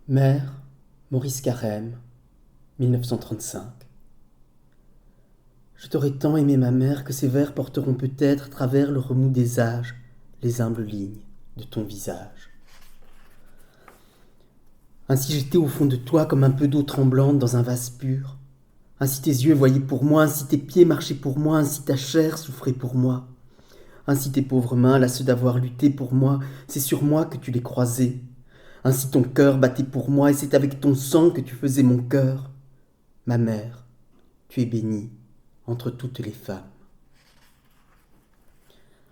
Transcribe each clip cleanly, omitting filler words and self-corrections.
Mère, Maurice Carême, 1935. Je t'aurais tant aimé, ma mère, que ces vers porteront peut-être à travers le remous des âges les humbles lignes de ton visage. Ainsi j'étais au fond de toi comme un peu d'eau tremblante dans un vase pur. Ainsi tes yeux voyaient pour moi, ainsi tes pieds marchaient pour moi, ainsi ta chair souffrait pour moi. Ainsi tes pauvres mains, lassées d'avoir lutté pour moi, c'est sur moi que tu les croisais. Ainsi ton cœur battait pour moi, et c'est avec ton sang que tu faisais mon cœur. Ma mère, tu es bénie entre toutes les femmes.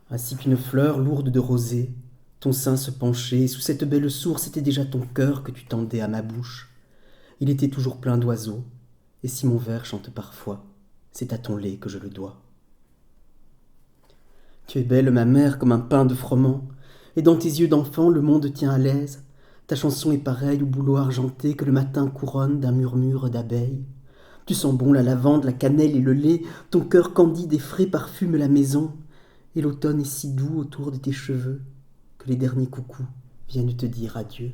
Ainsi qu'une fleur lourde de rosée, ton sein se penchait, et sous cette belle source c'était déjà ton cœur que tu tendais à ma bouche. Il était toujours plein d'oiseaux, et si mon vers chante parfois, c'est à ton lait que je le dois. Tu es belle, ma mère, comme un pain de froment, et dans tes yeux d'enfant le monde tient à l'aise. Ta chanson est pareille au bouleau argenté que le matin couronne d'un murmure d'abeilles. Tu sens bon la lavande, la cannelle et le lait, ton cœur candide et frais parfume la maison, et l'automne est si doux autour de tes cheveux que les derniers coucous viennent te dire adieu.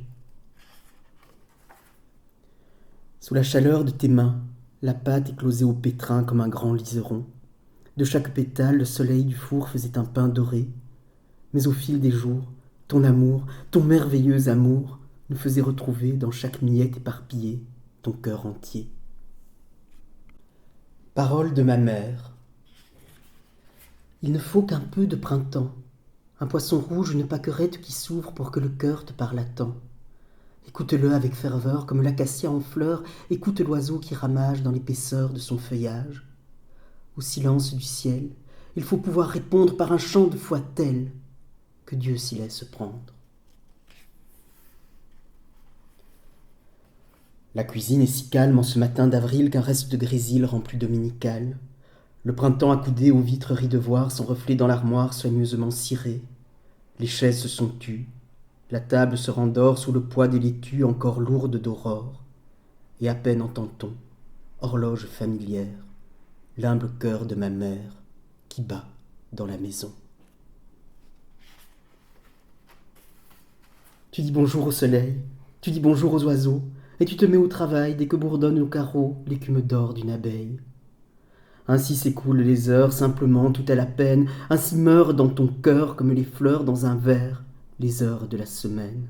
Sous la chaleur de tes mains, la pâte éclosait au pétrin comme un grand liseron. De chaque pétale, le soleil du four faisait un pain doré. Mais au fil des jours, ton amour, ton merveilleux amour, nous faisait retrouver dans chaque miette éparpillée ton cœur entier. Parole de ma mère. Il ne faut qu'un peu de printemps, un poisson rouge, une pâquerette qui s'ouvre pour que le cœur te parle à temps. Écoute-le avec ferveur comme l'acacia en fleurs, écoute l'oiseau qui ramage dans l'épaisseur de son feuillage. Au silence du ciel, il faut pouvoir répondre par un chant de foi tel que Dieu s'y laisse prendre. La cuisine est si calme en ce matin d'avril qu'un reste de grésil rend plus dominical. Le printemps accoudé aux vitreries de voir son reflet dans l'armoire soigneusement cirée. Les chaises se sont tues, la table se rendort sous le poids des laitues encore lourdes d'aurore. Et à peine entend-on, horloge familière, l'humble cœur de ma mère qui bat dans la maison. Tu dis bonjour au soleil, tu dis bonjour aux oiseaux, et tu te mets au travail dès que bourdonne au carreau l'écume d'or d'une abeille. Ainsi s'écoulent les heures simplement tout à la peine, ainsi meurent dans ton cœur comme les fleurs dans un verre les heures de la semaine.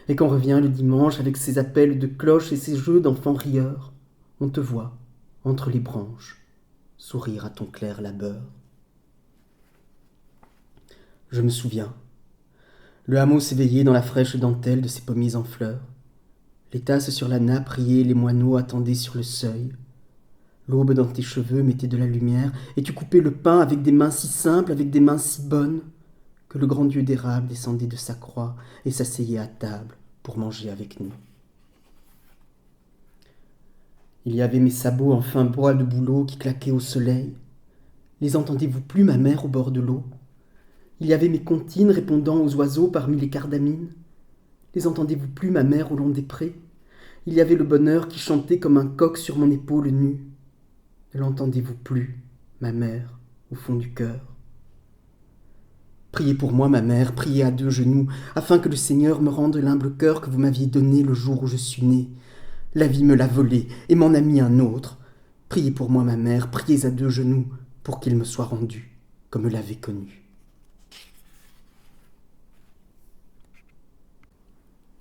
Et quand revient le dimanche avec ses appels de cloche et ses jeux d'enfants rieurs, on te voit, entre les branches, sourire à ton clair labeur. Je me souviens, le hameau s'éveillait dans la fraîche dentelle de ses pommiers en fleurs. Les tasses sur la nappe riaient, les moineaux attendaient sur le seuil. L'aube dans tes cheveux mettait de la lumière, et tu coupais le pain avec des mains si simples, avec des mains si bonnes, que le grand Dieu d'érable descendait de sa croix et s'asseyait à table pour manger avec nous. Il y avait mes sabots en fin bois de bouleau qui claquaient au soleil. Les entendez-vous plus, ma mère, au bord de l'eau? Il y avait mes comptines répondant aux oiseaux parmi les cardamines. Les entendez-vous plus, ma mère, au long des prés? Il y avait le bonheur qui chantait comme un coq sur mon épaule nue. Ne l'entendez-vous plus, ma mère, au fond du cœur? Priez pour moi, ma mère, priez à deux genoux, afin que le Seigneur me rende l'humble cœur que vous m'aviez donné le jour où je suis né. La vie me l'a volé et m'en a mis un autre. Priez pour moi, ma mère, priez à deux genoux, pour qu'il me soit rendu, comme l'avait connu.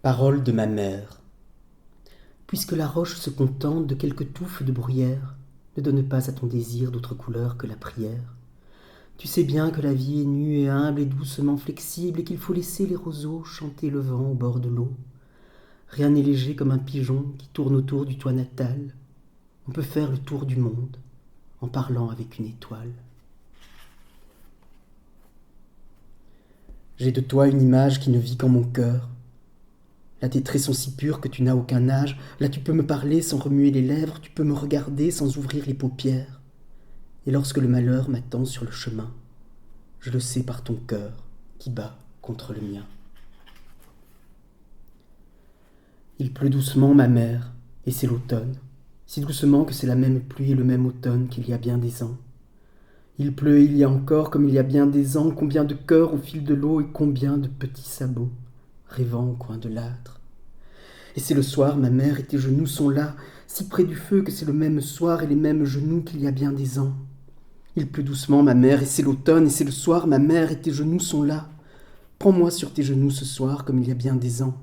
Parole de ma mère. Puisque la roche se contente de quelques touffes de bruyère, ne donne pas à ton désir d'autre couleur que la prière. Tu sais bien que la vie est nue et humble et doucement flexible, et qu'il faut laisser les roseaux chanter le vent au bord de l'eau. Rien n'est léger comme un pigeon qui tourne autour du toit natal. On peut faire le tour du monde en parlant avec une étoile. J'ai de toi une image qui ne vit qu'en mon cœur. Là tes traits sont si purs que tu n'as aucun âge. Là tu peux me parler sans remuer les lèvres, tu peux me regarder sans ouvrir les paupières. Et lorsque le malheur m'attend sur le chemin, je le sais par ton cœur qui bat contre le mien. Il pleut doucement, ma mère, et c'est l'automne, si doucement que c'est la même pluie et le même automne qu'il y a bien des ans. Il pleut et il y a encore, comme il y a bien des ans, combien de cœurs au fil de l'eau et combien de petits sabots rêvant au coin de l'âtre. Et c'est le soir, ma mère, et tes genoux sont là, si près du feu que c'est le même soir et les mêmes genoux qu'il y a bien des ans. Il pleut doucement, ma mère, et c'est l'automne, et c'est le soir, ma mère, et tes genoux sont là. Prends-moi sur tes genoux ce soir, comme il y a bien des ans,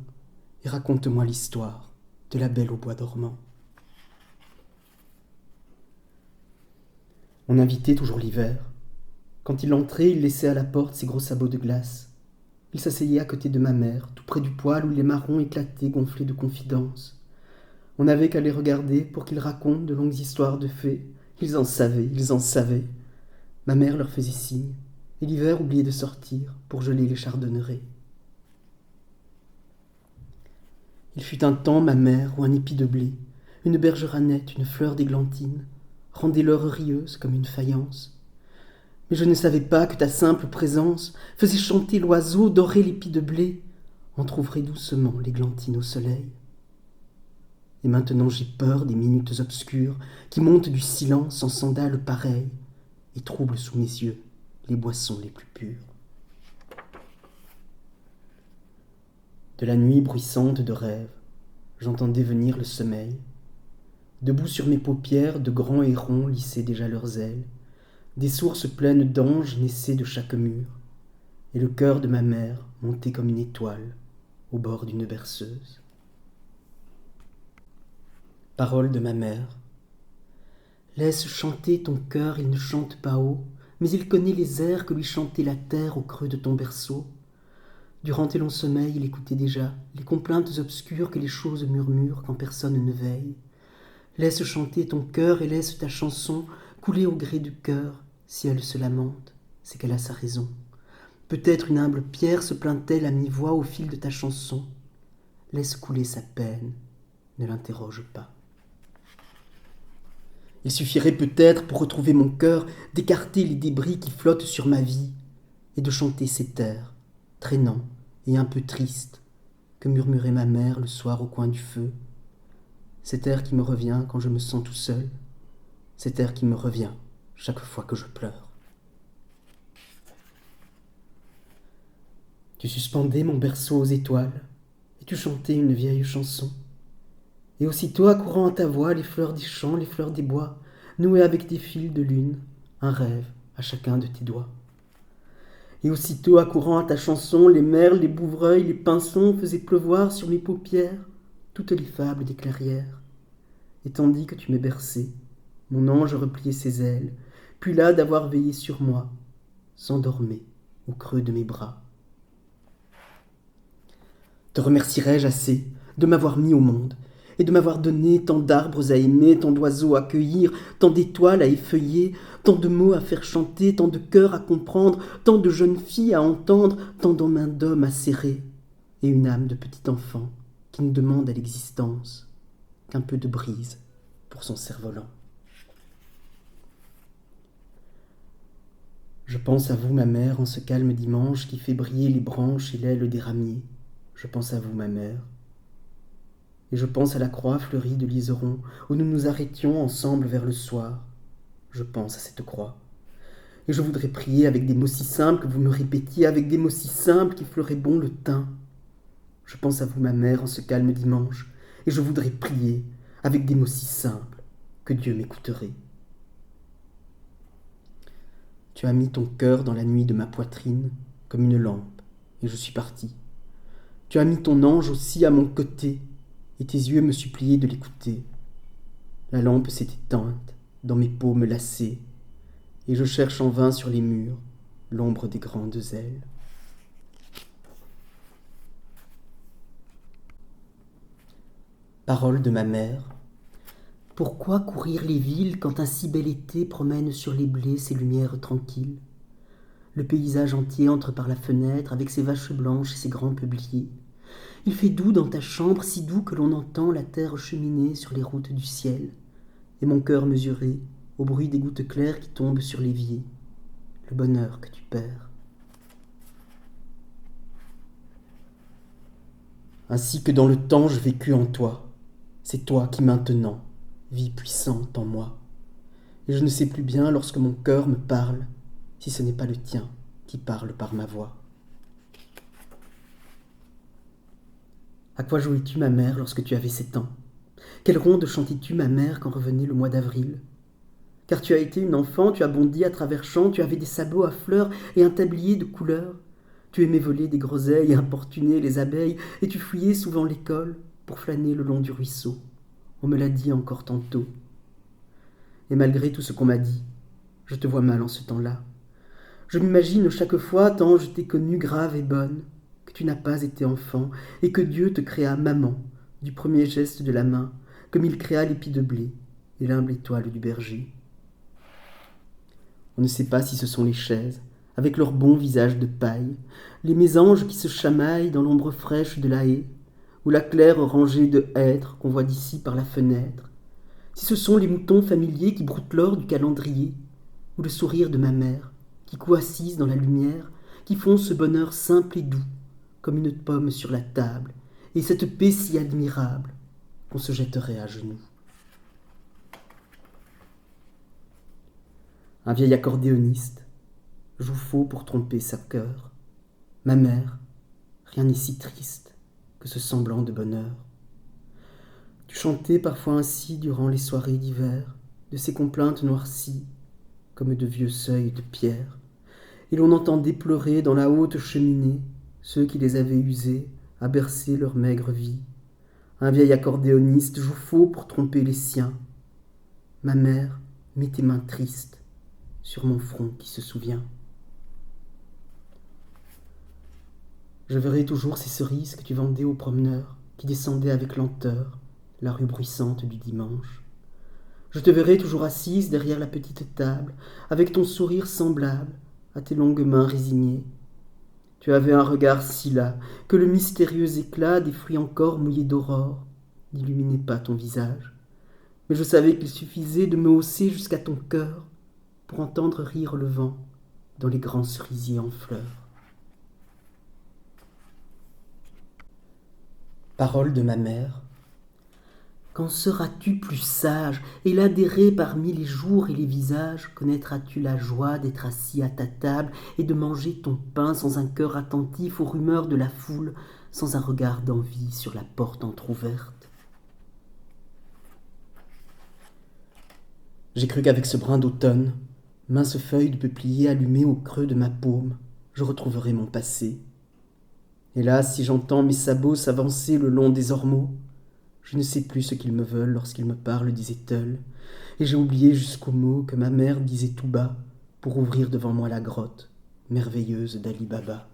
et raconte-moi l'histoire de la belle au bois dormant. On invitait toujours l'hiver. Quand il entrait, il laissait à la porte ses gros sabots de glace. Il s'asseyait à côté de ma mère, tout près du poêle où les marrons éclataient gonflés de confidences. On n'avait qu'à les regarder pour qu'ils racontent de longues histoires de fées. Ils en savaient, ils en savaient. Ma mère leur faisait signe, et l'hiver oubliait de sortir pour geler les chardonnerets. Il fut un temps, ma mère, où un épi de blé, une bergeranette, une fleur d'églantine, rendait l'heure rieuse comme une faïence. Mais je ne savais pas que ta simple présence faisait chanter l'oiseau, dorer l'épi de blé, entr'ouvrait doucement l'églantine au soleil. Et maintenant j'ai peur des minutes obscures qui montent du silence en sandales pareilles et troublent sous mes yeux les boissons les plus pures. De la nuit bruissante de rêves, j'entendais venir le sommeil. Debout sur mes paupières, de grands hérons lissaient déjà leurs ailes. Des sources pleines d'anges naissaient de chaque mur, et le cœur de ma mère montait comme une étoile au bord d'une berceuse. Parole de ma mère. Laisse chanter ton cœur, il ne chante pas haut, mais il connaît les airs que lui chantait la terre au creux de ton berceau. Durant tes longs sommeils, il écoutait déjà les complaintes obscures que les choses murmurent quand personne ne veille. Laisse chanter ton cœur et laisse ta chanson couler au gré du cœur. Si elle se lamente, c'est qu'elle a sa raison. Peut-être une humble pierre se plaint-elle à mi-voix au fil de ta chanson. Laisse couler sa peine, ne l'interroge pas. Il suffirait peut-être pour retrouver mon cœur d'écarter les débris qui flottent sur ma vie et de chanter cet air, traînant et un peu triste, que murmurait ma mère le soir au coin du feu. Cet air qui me revient quand je me sens tout seul, cet air qui me revient chaque fois que je pleure. Tu suspendais mon berceau aux étoiles, et tu chantais une vieille chanson. Et aussitôt, accourant à ta voix, les fleurs des champs, les fleurs des bois, nouaient avec des fils de lune, un rêve à chacun de tes doigts. Et aussitôt, accourant à ta chanson, les merles, les bouvreuils, les pinsons faisaient pleuvoir sur mes paupières toutes les fables des clairières. Et tandis que tu me berçais, mon ange repliait ses ailes, puis là d'avoir veillé sur moi, s'endormait au creux de mes bras. Te remercierai-je assez de m'avoir mis au monde et de m'avoir donné tant d'arbres à aimer, tant d'oiseaux à cueillir, tant d'étoiles à effeuiller, tant de mots à faire chanter, tant de cœurs à comprendre, tant de jeunes filles à entendre, tant de mains d'hommes à serrer, et une âme de petit enfant qui ne demande à l'existence qu'un peu de brise pour son cerf-volant. Je pense à vous, ma mère, en ce calme dimanche qui fait briller les branches et l'aile des ramiers. Je pense à vous, ma mère. Et je pense à la croix fleurie de liseron où nous nous arrêtions ensemble vers le soir. Je pense à cette croix. Et je voudrais prier avec des mots si simples que vous me répétiez, avec des mots si simples qui fleuraient bon le thym. Je pense à vous, ma mère, en ce calme dimanche, et je voudrais prier avec des mots si simples que Dieu m'écouterait. Tu as mis ton cœur dans la nuit de ma poitrine comme une lampe, et je suis parti. Tu as mis ton ange aussi à mon côté, et tes yeux me suppliaient de l'écouter. La lampe s'est éteinte dans mes paumes lassées, et je cherche en vain sur les murs l'ombre des grandes ailes. Parole de ma mère. Pourquoi courir les villes quand un si bel été promène sur les blés ses lumières tranquilles? Le paysage entier entre par la fenêtre avec ses vaches blanches et ses grands peupliers. Il fait doux dans ta chambre, si doux que l'on entend la terre cheminer sur les routes du ciel, et mon cœur mesuré au bruit des gouttes claires qui tombent sur l'évier, le bonheur que tu perds. Ainsi que dans le temps je vécus en toi, c'est toi qui maintenant vis puissante en moi, et je ne sais plus bien lorsque mon cœur me parle, si ce n'est pas le tien qui parle par ma voix. À quoi jouais-tu, ma mère, lorsque tu avais 7 ans? Quelle ronde chantais-tu, ma mère, quand revenait le mois d'avril? Car tu as été une enfant, tu as bondi à travers champs, tu avais des sabots à fleurs et un tablier de couleurs. Tu aimais voler des groseilles et importuner les abeilles, et tu fouillais souvent l'école pour flâner le long du ruisseau. On me l'a dit encore tantôt. Et malgré tout ce qu'on m'a dit, je te vois mal en ce temps-là. Je m'imagine chaque fois, tant je t'ai connue grave et bonne, que tu n'as pas été enfant, et que Dieu te créa maman, du premier geste de la main, comme il créa l'épi de blé et l'humble étoile du berger. On ne sait pas si ce sont les chaises, avec leurs bons visages de paille, les mésanges qui se chamaillent dans l'ombre fraîche de la haie, ou la claire rangée de hêtres qu'on voit d'ici par la fenêtre, si ce sont les moutons familiers qui broutent l'or du calendrier, ou le sourire de ma mère, qui coud assise dans la lumière, qui font ce bonheur simple et doux, comme une pomme sur la table, et cette paix si admirable qu'on se jetterait à genoux. Un vieil accordéoniste joue faux pour tromper sa cœur. Ma mère, rien n'est si triste que ce semblant de bonheur. Tu chantais parfois ainsi durant les soirées d'hiver, de ces complaintes noircies, comme de vieux seuils de pierre, et l'on entendait pleurer dans la haute cheminée ceux qui les avaient usés à bercer leur maigre vie. Un vieil accordéoniste joue faux pour tromper les siens. Ma mère met tes mains tristes sur mon front qui se souvient. Je verrai toujours ces cerises que tu vendais aux promeneurs, qui descendaient avec lenteur la rue bruissante du dimanche. Je te verrai toujours assise derrière la petite table, avec ton sourire semblable à tes longues mains résignées. Tu avais un regard si las que le mystérieux éclat des fruits encore mouillés d'aurore n'illuminait pas ton visage. Mais je savais qu'il suffisait de me hausser jusqu'à ton cœur pour entendre rire le vent dans les grands cerisiers en fleurs. Parole de ma mère. Quand seras-tu plus sage, et l'adhérer parmi les jours et les visages, connaîtras-tu la joie d'être assis à ta table et de manger ton pain sans un cœur attentif aux rumeurs de la foule, sans un regard d'envie sur la porte entr'ouverte? J'ai cru qu'avec ce brin d'automne, mince feuille de peuplier allumée au creux de ma paume, je retrouverai mon passé. Hélas, si j'entends mes sabots s'avancer le long des ormeaux, je ne sais plus ce qu'ils me veulent lorsqu'ils me parlent, disait-elle, et j'ai oublié jusqu'au mot que ma mère disait tout bas pour ouvrir devant moi la grotte merveilleuse d'Ali Baba.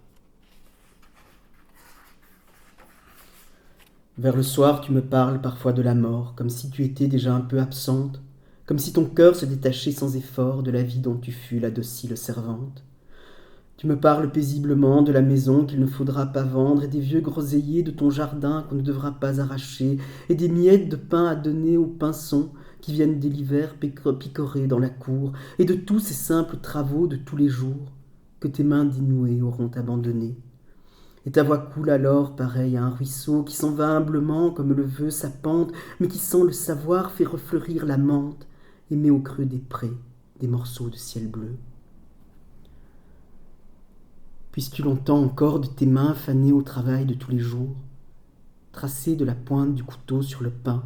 Vers le soir, tu me parles parfois de la mort, comme si tu étais déjà un peu absente, comme si ton cœur se détachait sans effort de la vie dont tu fus la docile servante. Tu me parles paisiblement de la maison qu'il ne faudra pas vendre, et des vieux groseilliers de ton jardin qu'on ne devra pas arracher, et des miettes de pain à donner aux pinsons qui viennent dès l'hiver picorer dans la cour, et de tous ces simples travaux de tous les jours que tes mains dénouées auront abandonnés. Et ta voix coule alors pareille à un ruisseau qui s'en va humblement comme le veut sa pente, mais qui sans le savoir fait refleurir la menthe et met au creux des prés des morceaux de ciel bleu. Puisses-tu longtemps encore de tes mains fanées au travail de tous les jours, tracer de la pointe du couteau sur le pain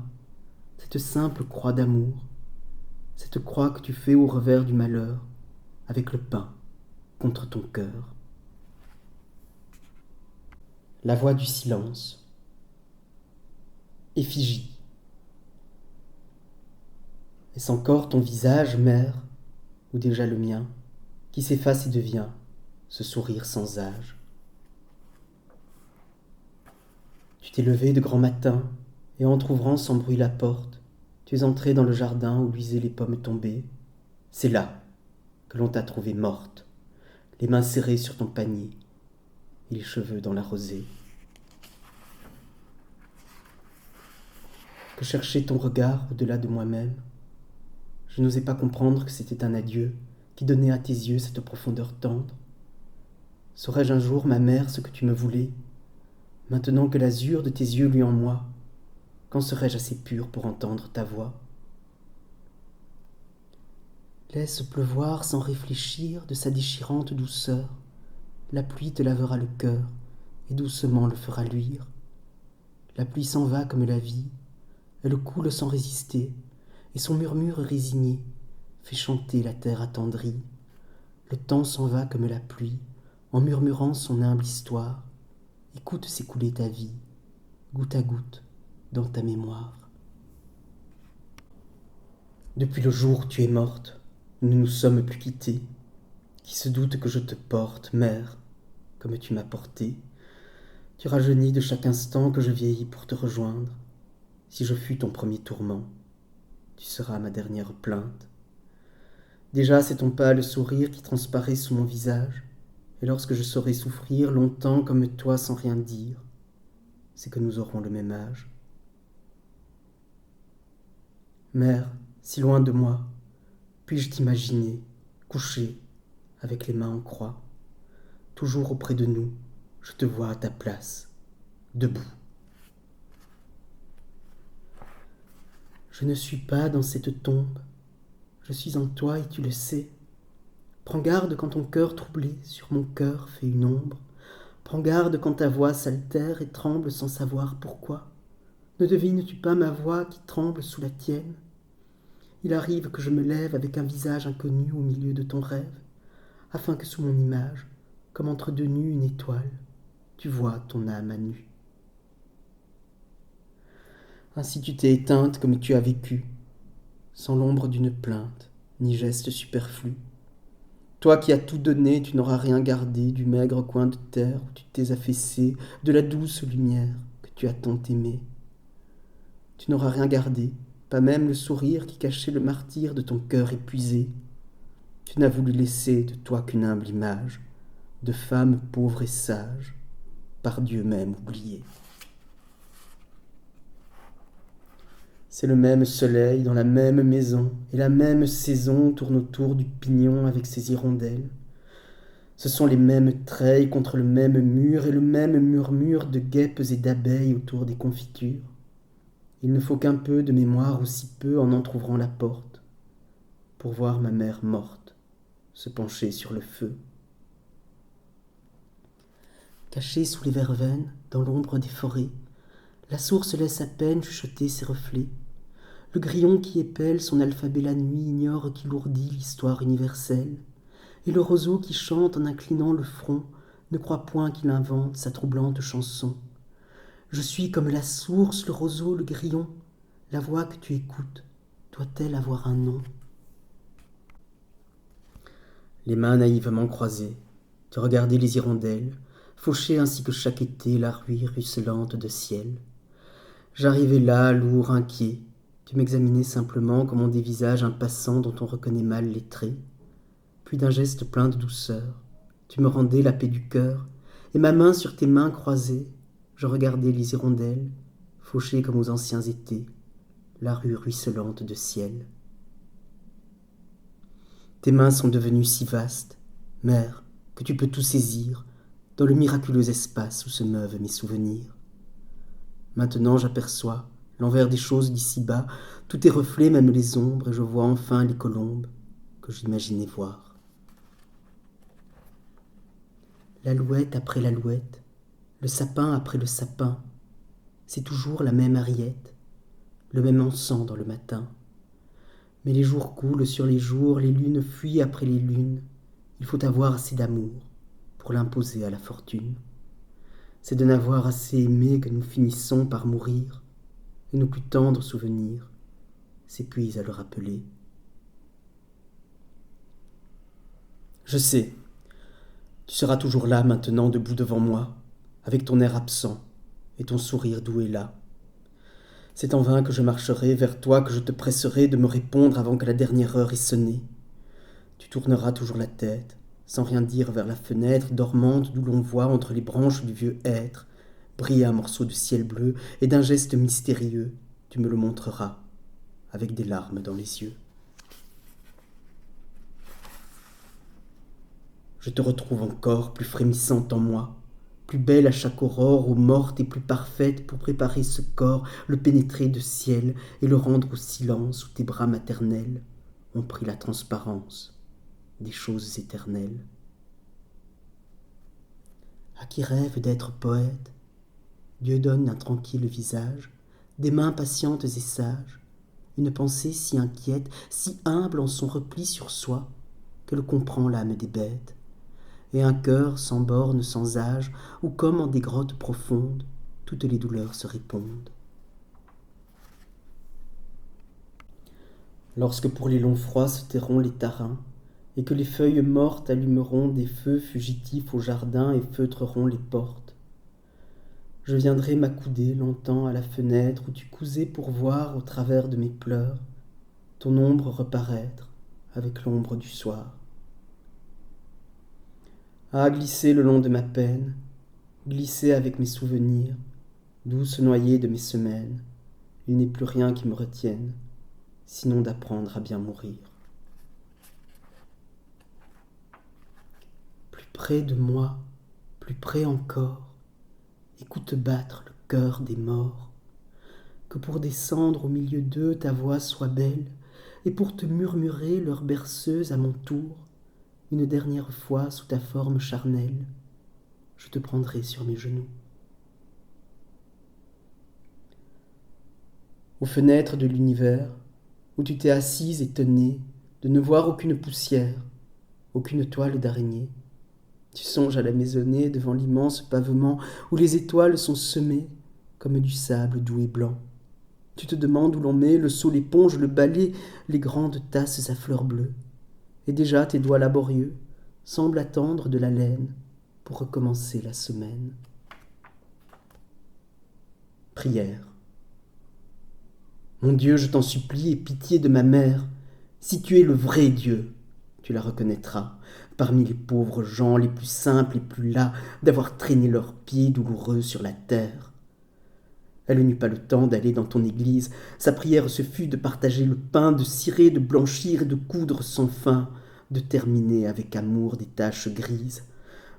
cette simple croix d'amour, cette croix que tu fais au revers du malheur, avec le pain contre ton cœur. La voix du silence. Effigie. Est-ce encore ton visage, mère, ou déjà le mien, qui s'efface et devient ce sourire sans âge? Tu t'es levé de grand matin, et entr'ouvrant sans bruit la porte, tu es entré dans le jardin où luisaient les pommes tombées. C'est là que l'on t'a trouvée morte, les mains serrées sur ton panier, et les cheveux dans la rosée. Que cherchait ton regard au-delà de moi-même? Je n'osais pas comprendre que c'était un adieu qui donnait à tes yeux cette profondeur tendre. Saurais-je un jour, ma mère, ce que tu me voulais? Maintenant que l'azur de tes yeux luit en moi, quand serais-je assez pur pour entendre ta voix? Laisse pleuvoir sans réfléchir de sa déchirante douceur. La pluie te lavera le cœur et doucement le fera luire. La pluie s'en va comme la vie, elle coule sans résister, et son murmure résigné fait chanter la terre attendrie. Le temps s'en va comme la pluie, en murmurant son humble histoire. Écoute s'écouler ta vie, goutte à goutte, dans ta mémoire. Depuis le jour où tu es morte, nous ne nous sommes plus quittés. Qui se doute que je te porte, mère, comme tu m'as porté. Tu rajeunis de chaque instant que je vieillis pour te rejoindre. Si je fus ton premier tourment, tu seras ma dernière plainte. Déjà c'est ton pâle sourire qui transparaît sous mon visage, et lorsque je saurai souffrir longtemps comme toi sans rien dire, c'est que nous aurons le même âge. Mère, si loin de moi, puis-je t'imaginer, couché, avec les mains en croix, toujours auprès de nous, je te vois à ta place, debout. Je ne suis pas dans cette tombe, je suis en toi et tu le sais. Prends garde quand ton cœur troublé sur mon cœur fait une ombre. Prends garde quand ta voix s'altère et tremble sans savoir pourquoi. Ne devines-tu pas ma voix qui tremble sous la tienne? Il arrive que je me lève avec un visage inconnu au milieu de ton rêve, afin que sous mon image, comme entre deux nues une étoile, tu vois ton âme à nu. Ainsi tu t'es éteinte comme tu as vécu, sans l'ombre d'une plainte, ni geste superflu. Toi qui as tout donné, tu n'auras rien gardé du maigre coin de terre où tu t'es affaissé, de la douce lumière que tu as tant aimée. Tu n'auras rien gardé, pas même le sourire qui cachait le martyre de ton cœur épuisé. Tu n'as voulu laisser de toi qu'une humble image, de femme pauvre et sage, par Dieu même oubliée. C'est le même soleil dans la même maison, et la même saison tourne autour du pignon avec ses hirondelles. Ce sont les mêmes treilles contre le même mur et le même murmure de guêpes et d'abeilles autour des confitures. Il ne faut qu'un peu de mémoire aussi peu en entr'ouvrant la porte pour voir ma mère morte se pencher sur le feu. Cachée sous les verveines, dans l'ombre des forêts, la source laisse à peine chuchoter ses reflets. Le grillon qui épelle son alphabet la nuit ignore qu'il ourdit l'histoire universelle. Et le roseau qui chante en inclinant le front ne croit point qu'il invente sa troublante chanson. Je suis comme la source, le roseau, le grillon. La voix que tu écoutes doit-elle avoir un nom? Les mains naïvement croisées, tu regardais les hirondelles, faucher ainsi que chaque été la ruée ruisselante de ciel. J'arrivais là, lourd, inquiet. Tu m'examinais simplement comme on dévisage un passant dont on reconnaît mal les traits. Puis d'un geste plein de douceur, tu me rendais la paix du cœur, et ma main sur tes mains croisées, je regardais les hirondelles, fauchées comme aux anciens étés, la rue ruisselante de ciel. Tes mains sont devenues si vastes, mère, que tu peux tout saisir, dans le miraculeux espace où se meuvent mes souvenirs. Maintenant j'aperçois l'envers des choses d'ici-bas, tous tes reflets, même les ombres, et je vois enfin les colombes que j'imaginais voir. L'alouette après l'alouette, le sapin après le sapin, c'est toujours la même Ariette, le même encens dans le matin. Mais les jours coulent sur les jours, les lunes fuient après les lunes. Il faut avoir assez d'amour pour l'imposer à la fortune. C'est de n'avoir assez aimé que nous finissons par mourir, et nos plus tendres souvenirs s'épuisent à le rappeler. Je sais, tu seras toujours là maintenant, debout devant moi, avec ton air absent et ton sourire doux et là. C'est en vain que je marcherai vers toi, que je te presserai de me répondre avant que la dernière heure ait sonné. Tu tourneras toujours la tête, sans rien dire, vers la fenêtre dormante d'où l'on voit, entre les branches du vieux hêtre, briller un morceau de ciel bleu, et d'un geste mystérieux, tu me le montreras, avec des larmes dans les yeux. Je te retrouve encore, plus frémissante en moi, plus belle à chaque aurore, ô morte et plus parfaite pour préparer ce corps, le pénétrer de ciel et le rendre au silence où tes bras maternels ont pris la transparence des choses éternelles. À qui rêve d'être poète, Dieu donne un tranquille visage, des mains patientes et sages, une pensée si inquiète, si humble en son repli sur soi, que le comprend l'âme des bêtes, et un cœur sans bornes, sans âge, où comme en des grottes profondes, toutes les douleurs se répondent. Lorsque pour les longs froids se tairont les tarins, et que les feuilles mortes allumeront des feux fugitifs au jardin et feutreront les portes, je viendrai m'accouder longtemps à la fenêtre où tu cousais pour voir, au travers de mes pleurs, ton ombre reparaître avec l'ombre du soir. Ah, glisser le long de ma peine, glisser avec mes souvenirs, douce noyée de mes semaines, il n'est plus rien qui me retienne, sinon d'apprendre à bien mourir. Plus près de moi, plus près encore, écoute battre le cœur des morts, que pour descendre au milieu d'eux ta voix soit belle, et pour te murmurer leur berceuse à mon tour, une dernière fois sous ta forme charnelle, je te prendrai sur mes genoux. Aux fenêtres de l'univers, où tu t'es assise étonnée de ne voir aucune poussière, aucune toile d'araignée, tu songes à la maisonnée devant l'immense pavement où les étoiles sont semées comme du sable doux et blanc. Tu te demandes où l'on met le seau, l'éponge, le balai, les grandes tasses à fleurs bleues. Et déjà tes doigts laborieux semblent attendre de la laine pour recommencer la semaine. Prière. Mon Dieu, je t'en supplie, aie pitié de ma mère. Si tu es le vrai Dieu, tu la reconnaîtras, parmi les pauvres gens les plus simples et plus las, d'avoir traîné leurs pieds douloureux sur la terre. Elle n'eut pas le temps d'aller dans ton église, sa prière se fut de partager le pain, de cirer, de blanchir et de coudre sans fin, de terminer avec amour des taches grises.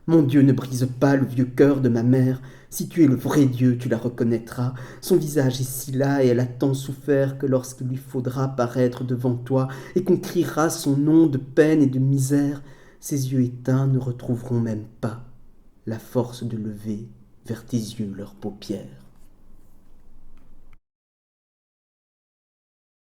Mon Dieu, ne brise pas le vieux cœur de ma mère. Si tu es le vrai Dieu, tu la reconnaîtras. Son visage est si las et elle a tant souffert que lorsqu'il lui faudra paraître devant toi et qu'on criera son nom de peine et de misère, ses yeux éteints ne retrouveront même pas la force de lever vers tes yeux leurs paupières.